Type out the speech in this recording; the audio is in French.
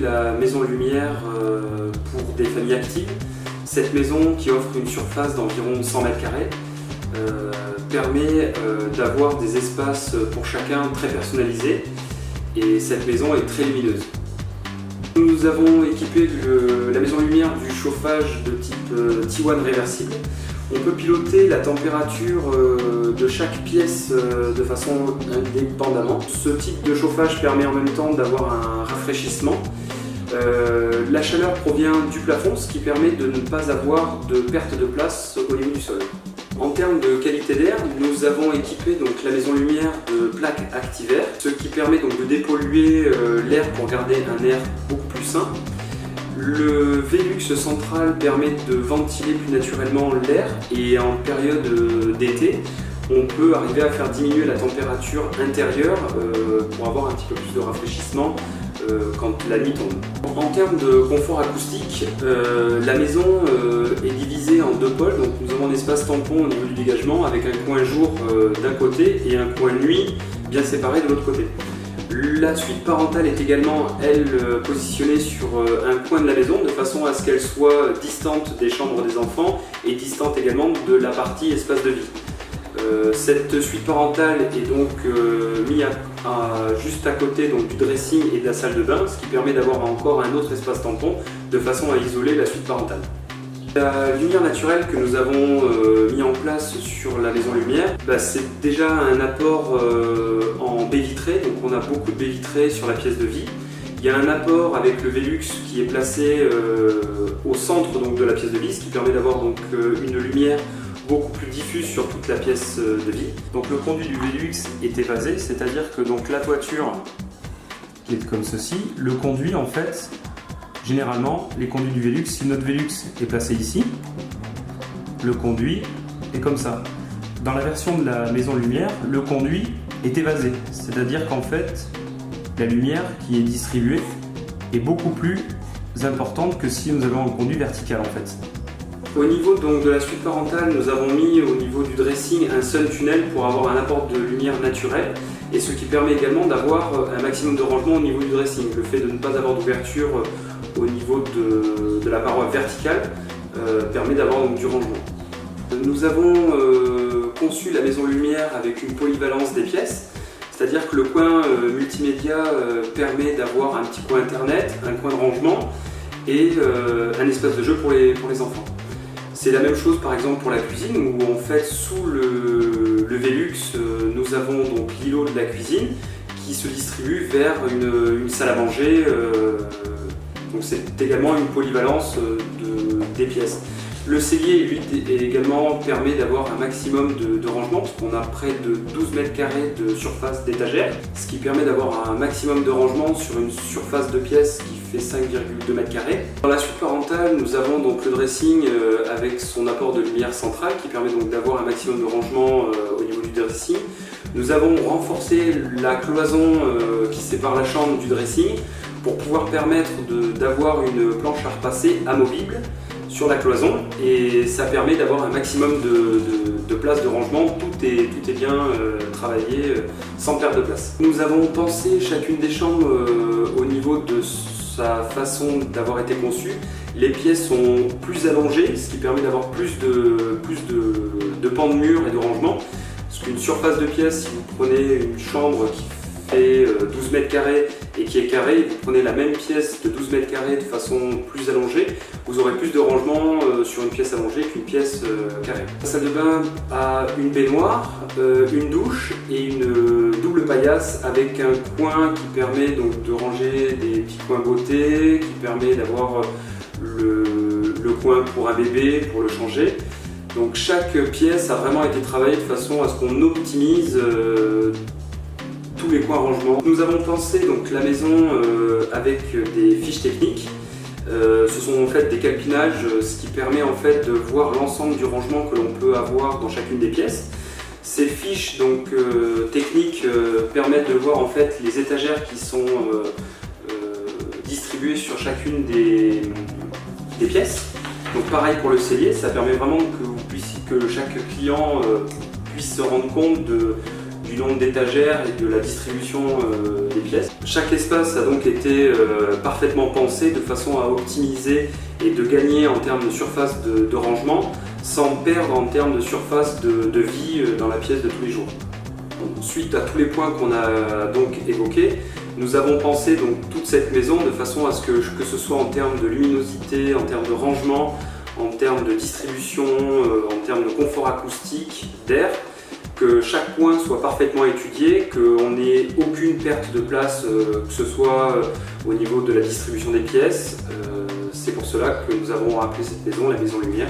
la maison lumière pour des familles actives. Cette maison, qui offre une surface d'environ 100 mètres carrés, permet d'avoir des espaces pour chacun très personnalisés, et cette maison est très lumineuse. Nous avons équipé la maison lumière du chauffage de type T1 réversible. On peut piloter la température de chaque pièce de façon indépendamment. Ce type de chauffage permet en même temps d'avoir un rafraîchissement. La chaleur provient du plafond, ce qui permet de ne pas avoir de perte de place au niveau du sol. En termes de qualité d'air, nous avons équipé donc la maison lumière de plaques Activair, ce qui permet donc de dépolluer l'air pour garder un air beaucoup plus sain. Le Velux central permet de ventiler plus naturellement l'air, et en période d'été, on peut arriver à faire diminuer la température intérieure pour avoir un petit peu plus de rafraîchissement quand la nuit tombe. En termes de confort acoustique, la maison est divisée en deux pôles. Donc nous avons un espace tampon au niveau du dégagement avec un coin jour d'un côté et un coin nuit bien séparé de l'autre côté. La suite parentale est également, elle, positionnée sur un coin de la maison de façon à ce qu'elle soit distante des chambres des enfants et distante également de la partie espace de vie. Cette suite parentale est donc mise juste à côté donc, du dressing et de la salle de bain, ce qui permet d'avoir encore un autre espace tampon de façon à isoler la suite parentale. La lumière naturelle que nous avons mis en place sur la maison lumière, c'est déjà un apport en baie vitrée, donc on a beaucoup de baies vitrées sur la pièce de vie. Il y a un apport avec le Velux qui est placé au centre donc, de la pièce de vie, ce qui permet d'avoir donc une lumière beaucoup plus diffuse sur toute la pièce de vie. Donc le conduit du Velux est évasé, c'est-à-dire que donc la toiture qui est comme ceci, le conduit en fait, généralement les conduits du Velux, si notre Velux est placé ici, le conduit est comme ça. Dans la version de la maison lumière, le conduit est évasé, c'est-à-dire qu'en fait la lumière qui est distribuée est beaucoup plus importante que si nous avions un conduit vertical en fait. Au niveau donc de la suite parentale, nous avons mis au niveau du dressing un sun tunnel pour avoir un apport de lumière naturelle, et ce qui permet également d'avoir un maximum de rangement au niveau du dressing. Le fait de ne pas avoir d'ouverture au niveau de la paroi verticale permet d'avoir donc du rangement. Nous avons conçu la maison lumière avec une polyvalence des pièces, c'est-à-dire que le coin multimédia permet d'avoir un petit coin internet, un coin de rangement et un espace de jeu pour les enfants. C'est la même chose par exemple pour la cuisine, où en fait sous le Velux nous avons donc l'îlot de la cuisine qui se distribue vers une salle à manger, donc c'est également une polyvalence des pièces. Le cellier lui également permet d'avoir un maximum de rangement, parce qu'on a près de 12 mètres carrés de surface d'étagère, ce qui permet d'avoir un maximum de rangement sur une surface de pièce qui fait 5,2 mètres carrés. Dans la suite parentale, nous avons donc le dressing avec son apport de lumière centrale qui permet donc d'avoir un maximum de rangement au niveau du dressing. Nous avons renforcé la cloison qui sépare la chambre du dressing pour pouvoir permettre d'avoir une planche à repasser amovible sur la cloison, et ça permet d'avoir un maximum de place de rangement. Tout est bien travaillé sans perte de place. Nous avons pensé chacune des chambres au niveau de sa façon d'avoir été conçue. Les pièces sont plus allongées, ce qui permet d'avoir plus de pans de mur et de rangement. Parce qu'une surface de pièce, si vous prenez une chambre qui fait 12 mètres carrés et qui est carrée, vous prenez la même pièce de 12 mètres carrés de façon plus allongée, vous aurez plus de rangement sur une pièce allongée qu'une pièce carrée. La salle de bain a une baignoire, une douche et une double paillasse avec un coin qui permet donc de ranger des petits coins beauté, qui permet d'avoir le coin pour un bébé, pour le changer. Donc chaque pièce a vraiment été travaillée de façon à ce qu'on optimise tous les coins rangement. Nous avons pensé donc la maison avec des fiches techniques. Ce sont en fait des calpinages, ce qui permet en fait de voir l'ensemble du rangement que l'on peut avoir dans chacune des pièces. Ces fiches donc techniques permettent de voir en fait les étagères qui sont distribuées sur chacune des pièces. Donc pareil pour le cellier, ça permet vraiment que chaque client puisse se rendre compte du du nombre d'étagères et de la distribution des pièces. Chaque espace a donc été parfaitement pensé de façon à optimiser et de gagner en termes de surface de rangement sans perdre en termes de surface de vie dans la pièce de tous les jours. Donc, suite à tous les points qu'on a donc évoqués, nous avons pensé donc toute cette maison de façon à ce que ce soit en termes de luminosité, en termes de rangement, en termes de distribution, en termes de confort acoustique, d'air, que chaque point soit parfaitement étudié, qu'on n'ait aucune perte de place, que ce soit au niveau de la distribution des pièces. C'est pour cela que nous avons appelé cette maison la Maison Lumière.